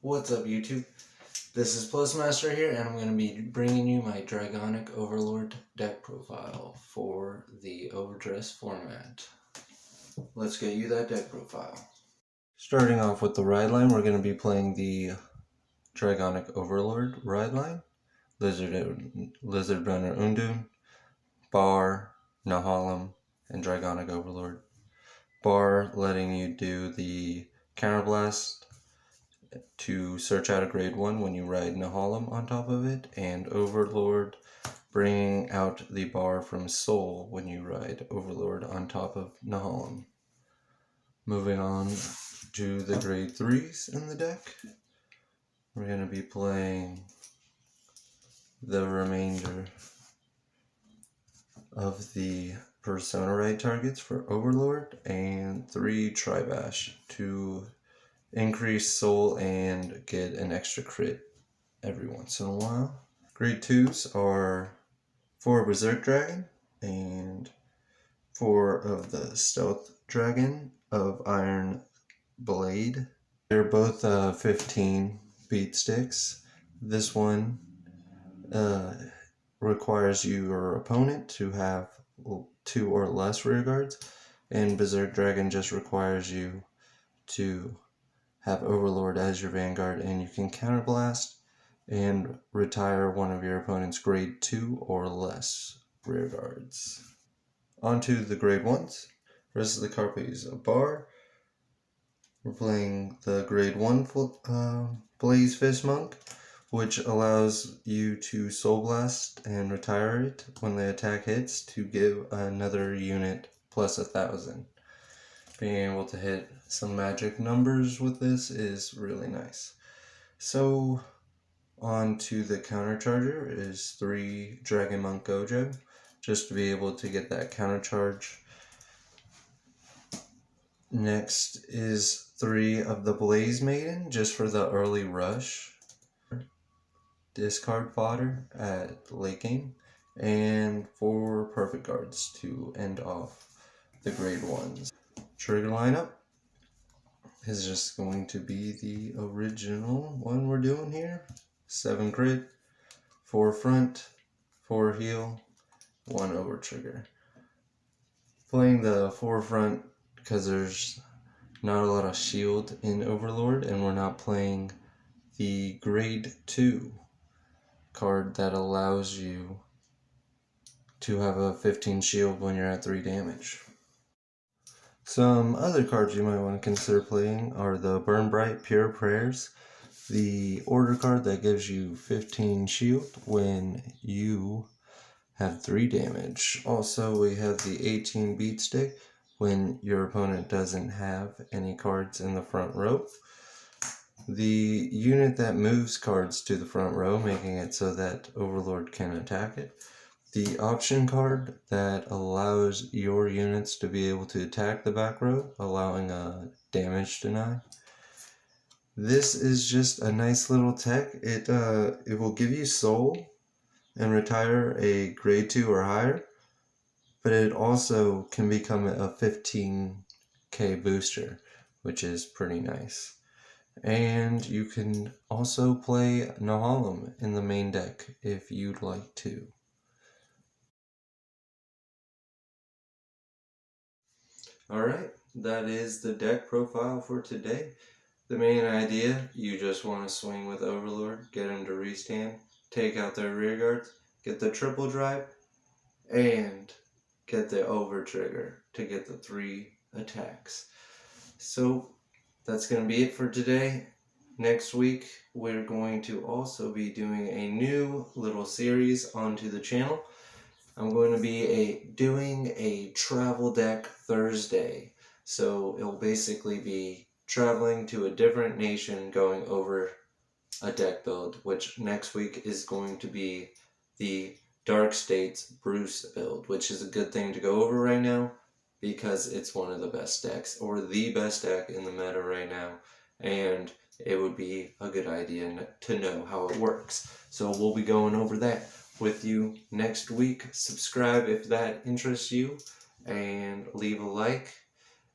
What's up, YouTube? This is Plusmaster here, and I'm going to be bringing you my Dragonic Overlord deck profile for the overdress format. Let's get you that deck profile. Starting off with the ride line, we're going to be playing the Dragonic Overlord ride line, Lizard Runner Undun, Bar, Nahalem, and Dragonic Overlord. Bar letting you do the counterblast to search out a grade 1 when you ride Nahalem on top of it, and Overlord bringing out the bar from Soul when you ride Overlord on top of Nahalem. Moving on to the grade 3s in the deck, we're going to be playing the remainder of the Persona Ride targets for Overlord and 3 Tribash to increase Soul and get an extra crit every once in a while. Grade 2s are 4 Berserk Dragon and 4 of the Stealth Dragon of Iron Blade. They're both 15 beat sticks. This one requires your opponent to have 2 or less rear guards, and Berserk Dragon just requires you to have Overlord as your Vanguard, and you can counterblast and retire one of your opponent's grade 2 or less rear guards. On to the grade 1s. Rest of the card is a Bar. We're playing the grade 1 Blaze Fist Monk, which allows you to Soul Blast and retire it when the attack hits to give another unit plus 1,000. Being able to hit some magic numbers with this is really nice. So on to the counter charger is 3 Dragon Monk Gojo, just to be able to get that counter charge. Next is 3 of the Blaze Maiden, just for the early rush. Discard fodder at late game, and 4 perfect guards to end off the grade 1s. Trigger lineup is just going to be the original one we're doing here. 7 crit, 4 front, 4 heal, 1 over trigger. Playing the 4 front because there's not a lot of shield in Overlord, and we're not playing the grade 2 card that allows you to have a 15 shield when you're at 3 damage. Some other cards you might want to consider playing are the Burn Bright Pure Prayers, the order card that gives you 15 shield when you have 3 damage. Also, we have the 18 beat stick when your opponent doesn't have any cards in the front row. The unit that moves cards to the front row, making it so that Overlord can attack it. The option card that allows your units to be able to attack the back row, allowing a damage deny. This is just a nice little tech. It will give you Soul and retire a grade 2 or higher, but it also can become a 15k booster, which is pretty nice. And you can also play Nahalem in the main deck if you'd like to. Alright, that is the deck profile for today. The main idea, you just want to swing with Overlord, get him to restand, take out their rear guards, get the triple drive, and get the over trigger to get the 3 attacks. So that's going to be it for today. Next week, we're going to also be doing a new little series onto the channel. I'm going to be doing a travel deck Thursday. So it'll basically be traveling to a different nation, going over a deck build, which next week is going to be the Dark States Bruce build, which is a good thing to go over right now because it's one of the best decks, or the best deck in the meta right now, and it would be a good idea to know how it works. So we'll be going over that with you next week. Subscribe if that interests you, and leave a like